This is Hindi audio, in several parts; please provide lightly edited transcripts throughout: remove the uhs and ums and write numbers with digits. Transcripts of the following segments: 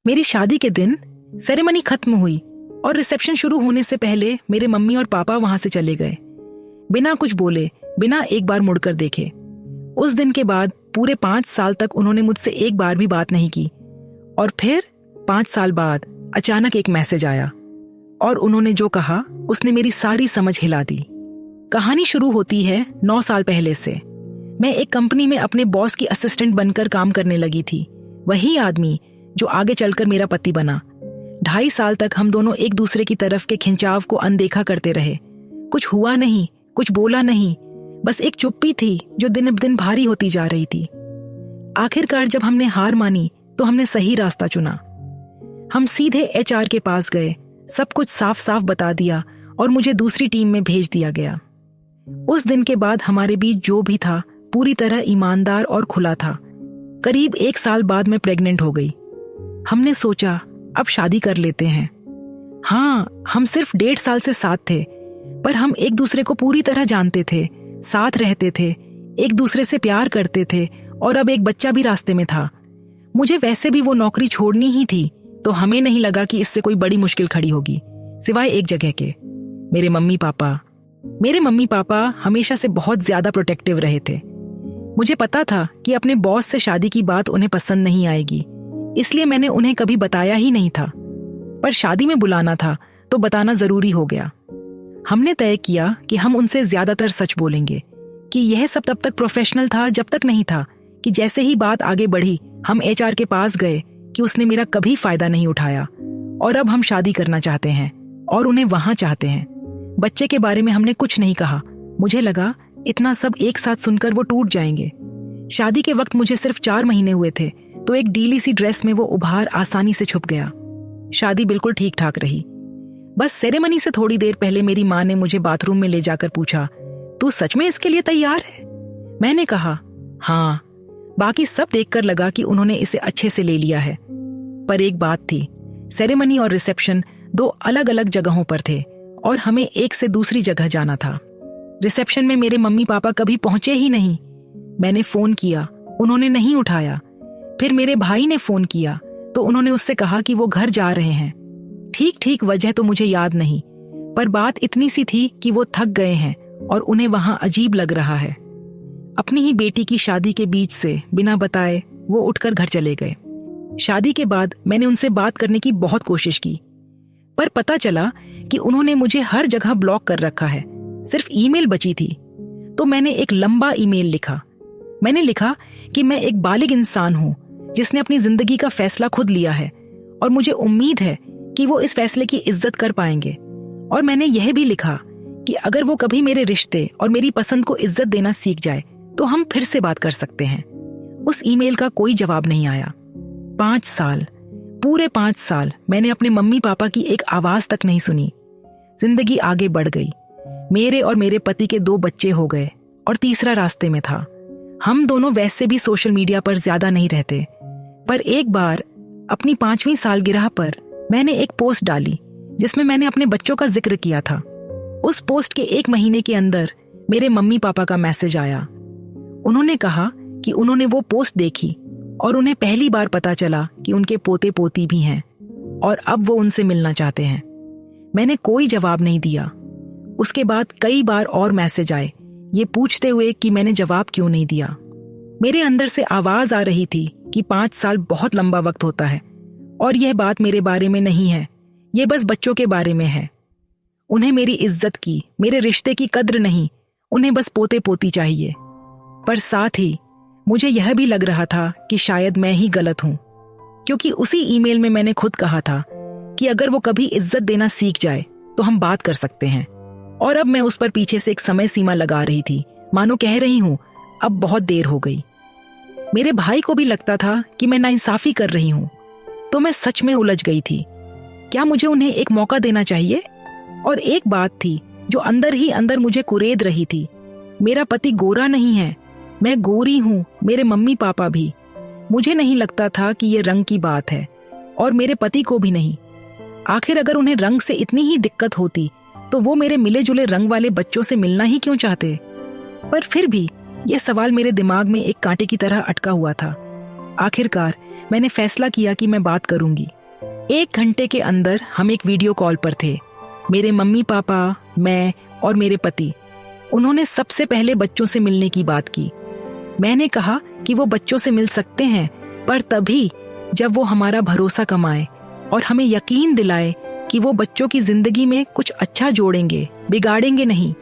मेरी शादी के दिन सेरेमनी खत्म हुई और रिसेप्शन शुरू होने से पहले मेरे मम्मी और पापा वहां से चले गए, बिना कुछ बोले, बिना एक बार मुड़कर देखे। उस दिन के बाद पूरे 5 साल तक उन्होंने मुझसे एक बार भी बात नहीं की। और फिर 5 साल बाद अचानक एक मैसेज आया और उन्होंने जो कहा उसने मेरी सारी समझ हिला दी। कहानी शुरू होती है 9 साल पहले से। मैं एक कंपनी में अपने बॉस की असिस्टेंट बनकर काम करने लगी थी, वही आदमी जो आगे चलकर मेरा पति बना। 2.5 साल तक हम दोनों एक दूसरे की तरफ के खिंचाव को अनदेखा करते रहे। कुछ हुआ नहीं, कुछ बोला नहीं, बस एक चुप्पी थी जो दिन ब दिन भारी होती जा रही थी। आखिरकार जब हमने हार मानी तो हमने सही रास्ता चुना। हम सीधे HR के पास गए, सब कुछ साफ साफ बता दिया और मुझे दूसरी टीम में भेज दिया गया। उस दिन के बाद हमारे बीच जो भी था पूरी तरह ईमानदार और खुला था। करीब 1 साल बाद मैं प्रेग्नेंट हो गई। हमने सोचा अब शादी कर लेते हैं। हाँ, हम सिर्फ 1.5 साल से साथ थे, पर हम एक दूसरे को पूरी तरह जानते थे, साथ रहते थे, एक दूसरे से प्यार करते थे और अब एक बच्चा भी रास्ते में था। मुझे वैसे भी वो नौकरी छोड़नी ही थी, तो हमें नहीं लगा कि इससे कोई बड़ी मुश्किल खड़ी होगी, सिवाय एक जगह के, मेरे मम्मी पापा। मेरे मम्मी पापा हमेशा से बहुत ज्यादा प्रोटेक्टिव रहे थे। मुझे पता था कि अपने बॉस से शादी की बात उन्हें पसंद नहीं आएगी, इसलिए मैंने उन्हें कभी बताया ही नहीं था। पर शादी में बुलाना था तो बताना जरूरी हो गया। हमने तय किया कि हम उनसे ज्यादातर सच बोलेंगे, कि यह सब तब तक प्रोफेशनल था जब तक नहीं था कि जैसे ही बात आगे बढ़ी हम HR के पास गए कि उसने मेरा कभी फायदा नहीं उठाया और अब हम शादी करना चाहते हैं और उन्हें वहां चाहते हैं। बच्चे के बारे में हमने कुछ नहीं कहा। मुझे लगा इतना सब एक साथ सुनकर वो टूट जाएंगे। शादी के वक्त मुझे सिर्फ 4 महीने हुए थे, तो एक ढीली सी ड्रेस में वो उभार आसानी से छुप गया। शादी बिल्कुल ठीक ठाक रही। बस सेरेमनी से थोड़ी देर पहले मेरी माँ ने मुझे बाथरूम में ले जाकर पूछा, तू सच में इसके लिए तैयार है? मैंने कहा हाँ। बाकी सब देखकर लगा कि उन्होंने इसे अच्छे से ले लिया है। पर एक बात थी, सेरेमनी और रिसेप्शन 2 अलग अलग जगहों पर थे और हमें एक से दूसरी जगह जाना था। रिसेप्शन में मेरे मम्मी पापा कभी पहुंचे ही नहीं। मैंने फोन किया, उन्होंने नहीं उठाया। फिर मेरे भाई ने फोन किया तो उन्होंने उससे कहा कि वो घर जा रहे हैं। ठीक वजह तो मुझे याद नहीं, पर बात इतनी सी थी कि वो थक गए हैं और उन्हें वहां अजीब लग रहा है। अपनी ही बेटी की शादी के बीच से बिना बताए वो उठकर घर चले गए। शादी के बाद मैंने उनसे बात करने की बहुत कोशिश की, पर पता चला कि उन्होंने मुझे हर जगह ब्लॉक कर रखा है, सिर्फ ईमेल बची थी। तो मैंने एक लंबा ईमेल लिखा। मैंने लिखा कि मैं एक बालिग इंसान हूं जिसने अपनी जिंदगी का फैसला खुद लिया है और मुझे उम्मीद है कि वो इस फैसले की इज्जत कर पाएंगे। और मैंने यह भी लिखा कि अगर वो कभी मेरे रिश्ते और मेरी पसंद को इज्जत देना सीख जाए तो हम फिर से बात कर सकते हैं। उस ईमेल का कोई जवाब नहीं आया। 5 साल, पूरे 5 साल मैंने अपने मम्मी पापा की एक आवाज तक नहीं सुनी। जिंदगी आगे बढ़ गई। मेरे और मेरे पति के 2 बच्चे हो गए और तीसरा रास्ते में था। हम दोनों वैसे भी सोशल मीडिया पर ज्यादा नहीं रहते, पर एक बार अपनी 5वीं सालगिरह पर मैंने एक पोस्ट डाली जिसमें मैंने अपने बच्चों का जिक्र किया था। उस पोस्ट के 1 महीने के अंदर मेरे मम्मी पापा का मैसेज आया। उन्होंने कहा कि उन्होंने वो पोस्ट देखी और उन्हें पहली बार पता चला कि उनके पोते पोती भी हैं और अब वो उनसे मिलना चाहते हैं। मैंने कोई जवाब नहीं दिया। उसके बाद कई बार और मैसेज आए, ये पूछते हुए कि मैंने जवाब क्यों नहीं दिया। मेरे अंदर से आवाज आ रही थी कि 5 साल बहुत लंबा वक्त होता है और यह बात मेरे बारे में नहीं है, ये बस बच्चों के बारे में है। उन्हें मेरी इज्जत की, मेरे रिश्ते की कद्र नहीं, उन्हें बस पोते पोती चाहिए। पर साथ ही मुझे यह भी लग रहा था कि शायद मैं ही गलत हूं, क्योंकि उसी ईमेल में मैंने खुद कहा था कि अगर वो कभी इज्जत देना सीख जाए तो हम बात कर सकते हैं। और अब मैं उस पर पीछे से एक समय सीमा लगा रही थी, मानो कह रही हूं अब बहुत देर हो गई। मेरे भाई को भी लगता था कि मैं नाइंसाफी कर रही हूं, तो मैं सच में उलझ गई थी। क्या मुझे उन्हें एक मौका देना चाहिए? और एक बात थी जो अंदर ही अंदर मुझे कुरेद रही थी, मेरा पति गोरा नहीं है, मैं गोरी हूं, मेरे मम्मी पापा भी। मुझे नहीं लगता था कि ये रंग की बात है और मेरे पति को भी नहीं। आखिर अगर उन्हें रंग से इतनी ही दिक्कत होती तो वो मेरे मिले जुले रंग वाले बच्चों से मिलना ही क्यों चाहते? पर फिर भी यह सवाल मेरे दिमाग में एक कांटे की तरह अटका हुआ था। आखिरकार मैंने फैसला किया कि मैं बात करूंगी। 1 घंटे के अंदर हम एक वीडियो कॉल पर थे, मेरे मम्मी पापा, मैं और मेरे पति। उन्होंने सबसे पहले बच्चों से मिलने की बात की। मैंने कहा कि वो बच्चों से मिल सकते हैं, पर तभी जब वो हमारा भरोसा कमाए और हमें यकीन दिलाए कि वो बच्चों की जिंदगी में कुछ अच्छा जोड़ेंगे, बिगाड़ेंगे नहीं।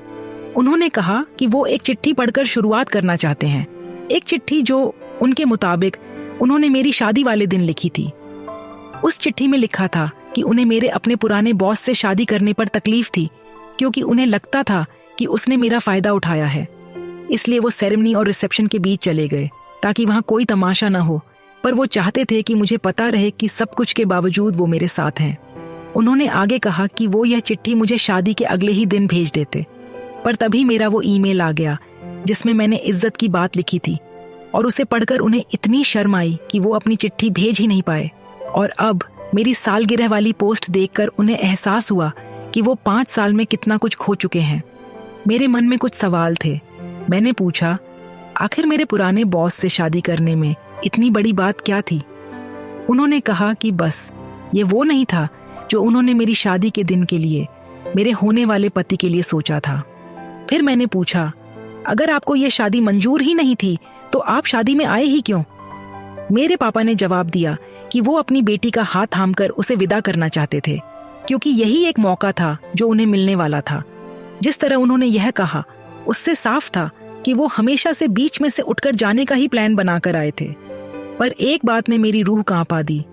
उन्होंने कहा कि वो एक चिट्ठी पढ़कर शुरुआत करना चाहते हैं, एक चिट्ठी जो उनके मुताबिक उन्होंने मेरी शादी वाले दिन लिखी थी। उस चिट्ठी में लिखा था कि उन्हें मेरे अपने पुराने बॉस से शादी करने पर तकलीफ थी, क्योंकि उन्हें लगता था कि उसने मेरा फायदा उठाया है। इसलिए वो सेरेमनी और रिसेप्शन के बीच चले गए ताकि वहां कोई तमाशा ना हो, पर वो चाहते थे कि मुझे पता रहे कि सब कुछ के बावजूद वो मेरे साथ हैं। उन्होंने आगे कहा कि वो यह चिट्ठी मुझे शादी के अगले ही दिन भेज देते, पर तभी मेरा वो ईमेल आ गया जिसमें मैंने इज्जत की बात लिखी थी, और उसे पढ़कर उन्हें इतनी शर्म आई कि वो अपनी चिट्ठी भेज ही नहीं पाए। और अब मेरी सालगिरह वाली पोस्ट देखकर उन्हें एहसास हुआ कि वो 5 साल में कितना कुछ खो चुके हैं। मेरे मन में कुछ सवाल थे। मैंने पूछा, आखिर मेरे पुराने बॉस से शादी करने में इतनी बड़ी बात क्या थी? उन्होंने कहा कि बस ये वो नहीं था जो उन्होंने मेरी शादी के दिन के लिए, मेरे होने वाले पति के लिए सोचा था। फिर मैंने पूछा, अगर आपको ये शादी मंजूर ही नहीं थी तो आप शादी में आए ही क्यों? मेरे पापा ने जवाब दिया कि वो अपनी बेटी का हाथ थामकर उसे विदा करना चाहते थे, क्योंकि यही एक मौका था जो उन्हें मिलने वाला था। जिस तरह उन्होंने यह कहा, उससे साफ था कि वो हमेशा से बीच में से उठकर जाने का ही प्लान बनाकर आए थे। पर एक बात ने मेरी रूह कांपा दी।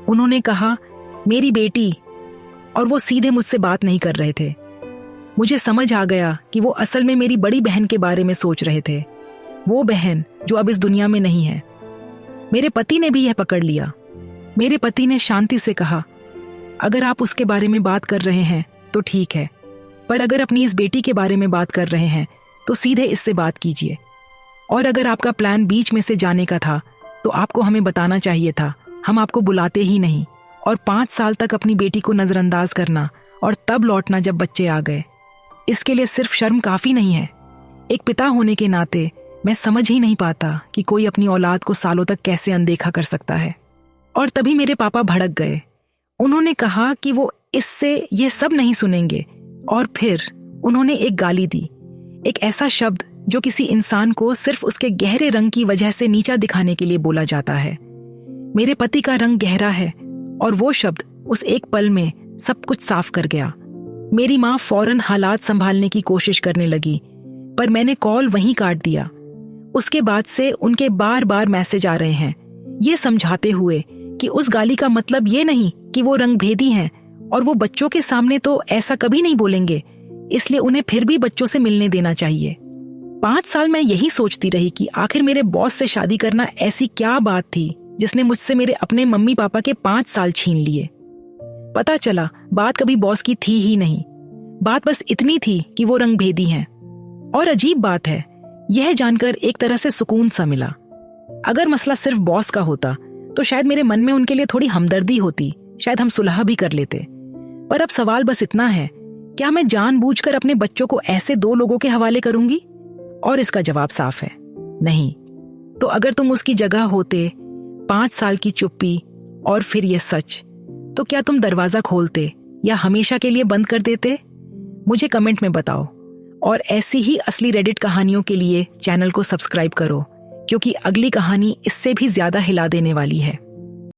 उन्होंने कहा, मेरी बेटी, और वो सीधे मुझसे बात नहीं कर रहे थे। मुझे समझ आ गया कि वो असल में मेरी बड़ी बहन के बारे में सोच रहे थे, वो बहन जो अब इस दुनिया में नहीं है। मेरे पति ने भी यह पकड़ लिया। मेरे पति ने शांति से कहा, अगर आप उसके बारे में बात कर रहे हैं तो ठीक है, पर अगर अपनी इस बेटी के बारे में बात कर रहे हैं तो सीधे इससे बात कीजिए। और अगर आपका प्लान बीच में से जाने का था तो आपको हमें बताना चाहिए था, हम आपको बुलाते ही नहीं। और 5 साल तक अपनी बेटी को नजरअंदाज करना और तब लौटना जब बच्चे आ गए, इसके लिए सिर्फ शर्म काफी नहीं है। एक पिता होने के नाते मैं समझ ही नहीं पाता कि कोई अपनी औलाद को सालों तक कैसे अनदेखा कर सकता है। और तभी मेरे पापा भड़क गए। उन्होंने कहा कि वो इससे ये सब नहीं सुनेंगे, और फिर उन्होंने एक गाली दी, एक ऐसा शब्द जो किसी इंसान को सिर्फ उसके गहरे रंग की वजह से नीचा दिखाने के लिए बोला जाता है। मेरे पति का रंग गहरा है, और वो शब्द उस एक पल में सब कुछ साफ कर गया। मेरी माँ फौरन हालात संभालने की कोशिश करने लगी, पर मैंने कॉल वहीं काट दिया। उसके बाद से उनके बार बार मैसेज आ रहे हैं, ये समझाते हुए कि उस गाली का मतलब ये नहीं कि वो रंगभेदी हैं, और वो बच्चों के सामने तो ऐसा कभी नहीं बोलेंगे, इसलिए उन्हें फिर भी बच्चों से मिलने देना चाहिए। 5 साल मैं यही सोचती रही कि आखिर मेरे बॉस से शादी करना ऐसी क्या बात थी जिसने मुझसे मेरे अपने मम्मी पापा के 5 साल छीन लिए। पता चला बात कभी बॉस की थी ही नहीं, बात बस इतनी थी कि वो रंगभेदी हैं। और अजीब बात है, यह जानकर एक तरह से सुकून सा मिला। अगर मसला सिर्फ बॉस का होता तो शायद मेरे मन में उनके लिए थोड़ी हमदर्दी होती, शायद हम सुलह भी कर लेते। पर अब सवाल बस इतना है, क्या मैं जानबूझकर अपने बच्चों को ऐसे 2 लोगों के हवाले करूंगी? और इसका जवाब साफ है, नहीं। तो अगर तुम उसकी जगह होते, 5 साल की चुप्पी और फिर ये सच, तो क्या तुम दरवाजा खोलते या हमेशा के लिए बंद कर देते? मुझे कमेंट में बताओ। और ऐसी ही असली रेडिट कहानियों के लिए चैनल को सब्सक्राइब करो, क्योंकि अगली कहानी इससे भी ज्यादा हिला देने वाली है।